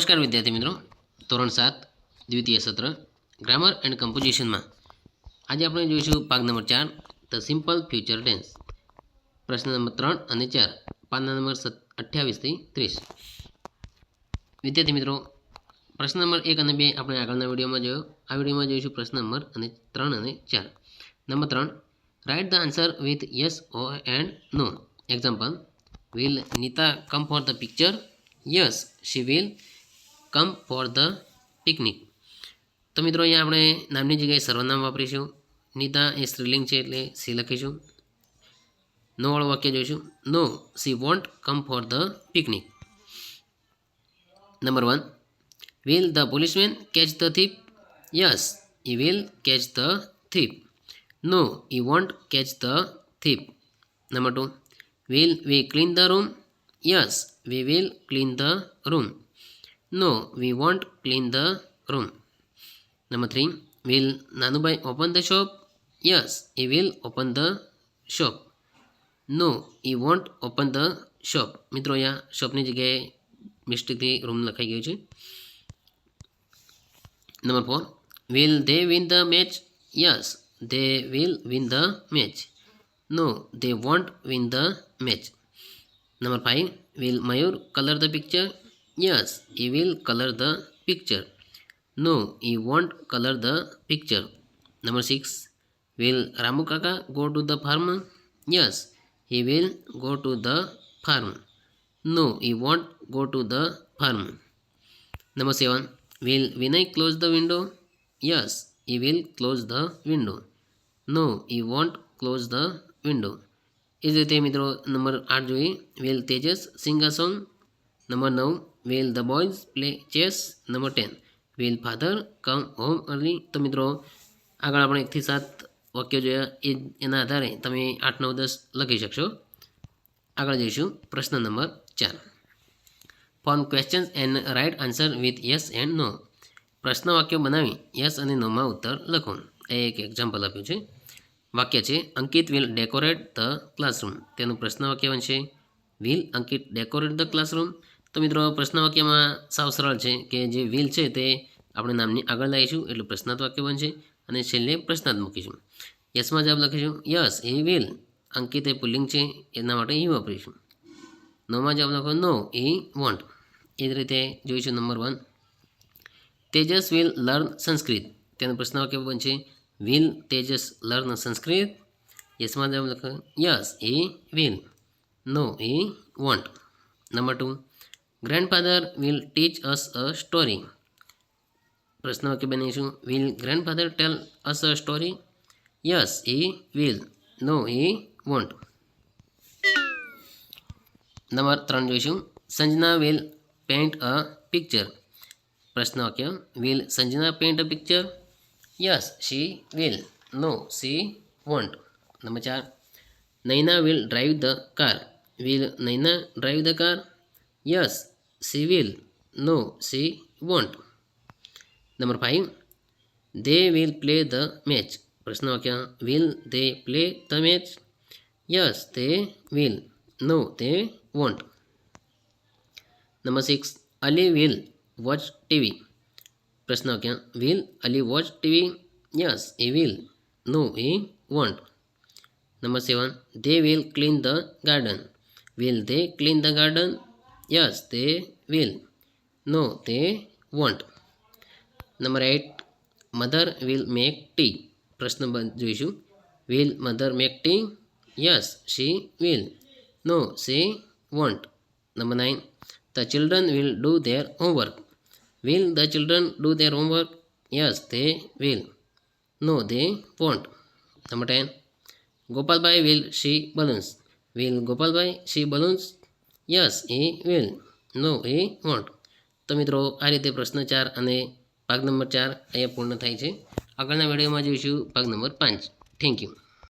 નમસ્કાર વિદ્યાર્થી મિત્રો, ધોરણ 7 દ્વિતીય સત્ર ગ્રામર એન્ડ કમ્પોઝિશનમાં આજે આપણે જોઈશું ભાગ નંબર 4 ધ સિમ્પલ ફ્યુચર ટેન્સ. પ્રશ્ન નંબર 3 અને 4 પાના નંબર 28 થી 30. વિદ્યાર્થી મિત્રો, પ્રશ્ન નંબર 1 અને 2 આપણે આગળના વિડીયોમાં જોયો. આ વિડીયોમાં જોઈશું પ્રશ્ન નંબર 3 અને 4. નંબર 3, write the answer with yes or and no. Example: will Nita come for the picture? Yes, she will come for the picnic. તો મિત્રો, અહીંયા આપણે નામની જગ્યાએ સર્વનામ વાપરીશું. નીતા એ સ્ત્રીલિંગ છે એટલે સી લખીશું. નો વાળું વાક્ય જોઈશું. No, she won't come for the picnic. Number 1, will the policeman catch the thief? Yes, he will catch the thief. No, he won't catch the thief. Number 2, will we clean the room? Yes, we will clean the room. No, we won't clean the room. Number 3, will Nanubai open the shop? Yes, he will open the shop. No, he won't open the shop. મિત્રો, અહીંયા શોપની જગ્યાએ મિસ્ટેકથી room લખાઈ ગયું છે. Number 4, will they win the match? Yes, they will win the match. No, they won't win the match. Number 5, will Mayur color the picture? Yes, he will color the picture. No, he won't color the picture. Number 6, will Ramu Kaka go to the farm? Yes, he will go to the farm. No, he won't go to the farm. Number 7, will Vinay close the window? Yes, he will close the window. No, he won't close the window. એ જ રીતે મિત્રો નંબર 8 જોઈએ. Will Tejas sing a song? નંબર 9, will the boys play chess? નંબર 10, will father come home early? તો મિત્રો, આગળ આપણે 1 થી 7 વાક્યો જોયા. એના આધારે તમે 8, 9, 10 લખી શકશો. આગળ જઈશું પ્રશ્ન number 4. Form questions and write answer with yes and no. પ્રશ્ન વાક્યો બનાવી યસ અને નોમાં ઉત્તર લખો. એ એક એક્ઝામ્પલ આપ્યું છે. વાક્ય છે, અંકિત વિલ ડેકોરેટ ધ ક્લાસરૂમ. તેનું પ્રશ્ન વાક્ય બનશે, will Ankit decorate the classroom? તો મિત્રો, પ્રશ્ન વાક્યમાં સાવ સરળ છે કે જે વિલ છે તે આપણે નામની આગળ લાવીશું એટલે પ્રશ્નાર્થ વાક્ય બનશે અને છેલ્લે પ્રશ્નાર્થ મૂકીશું. યસમાં જવાબ લખીશું, યસ હી વિલ. અંકિત એ પુલ્લિંગ છે એના માટે હી વાપરીશું. નોમાં જવાબ લખો, નો હી વોન્ટ. એ જ રીતે જોઈશું number 1, Tejas will learn Sanskrit. તેનું પ્રશ્ન વાક્ય બનશે, વિલ તેજસ લર્ન સંસ્કૃત? યસમાં જવાબ લખો, yes he will. No he won't. Number 2, grandfather will teach us a story. પ્રશ્ન વાક્ય બનાવીશું, will grandfather tell us a story? Yes he will. No he won't. Number 3 જોઈશું, Sanjana will paint a picture. પ્રશ્ન વાક્ય, will Sanjana paint a picture? Yes she will. No she won't. નંબર 4, Naina will drive the car. Will Naina drive the car? Yes she will. No she won't. નંબર 5, they will play the match. પ્રશ્ન વાક્ય, will they play the match? Yes they will. No they won't. નંબર 6, Ali will watch TV. પ્રશ્ન વાક્ય, will Ali watch TV? Yes he will. No he won't. નંબર 7, they will clean the garden. Will they clean the garden? Yes, they will. No, they won't. Number 8, mother will make tea. પ્રશ્ન જોઈશું, will mother make tea? Yes, she will. No, she won't. Number 9, the children will do their homework. Will the children do their homework? Yes, they will. No, they won't. Number 10, Gopalbhai will see balloons. Will Gopalbhai see balloons? Yes, he will. No, he won't. તો મિત્રો, આ રીતે પ્રશ્ન 4 અને ભાગ નંબર 4 અહીંયા પૂર્ણ થાય છે. આગળના વિડીયોમાં જોઈશું ભાગ નંબર 5. Thank you.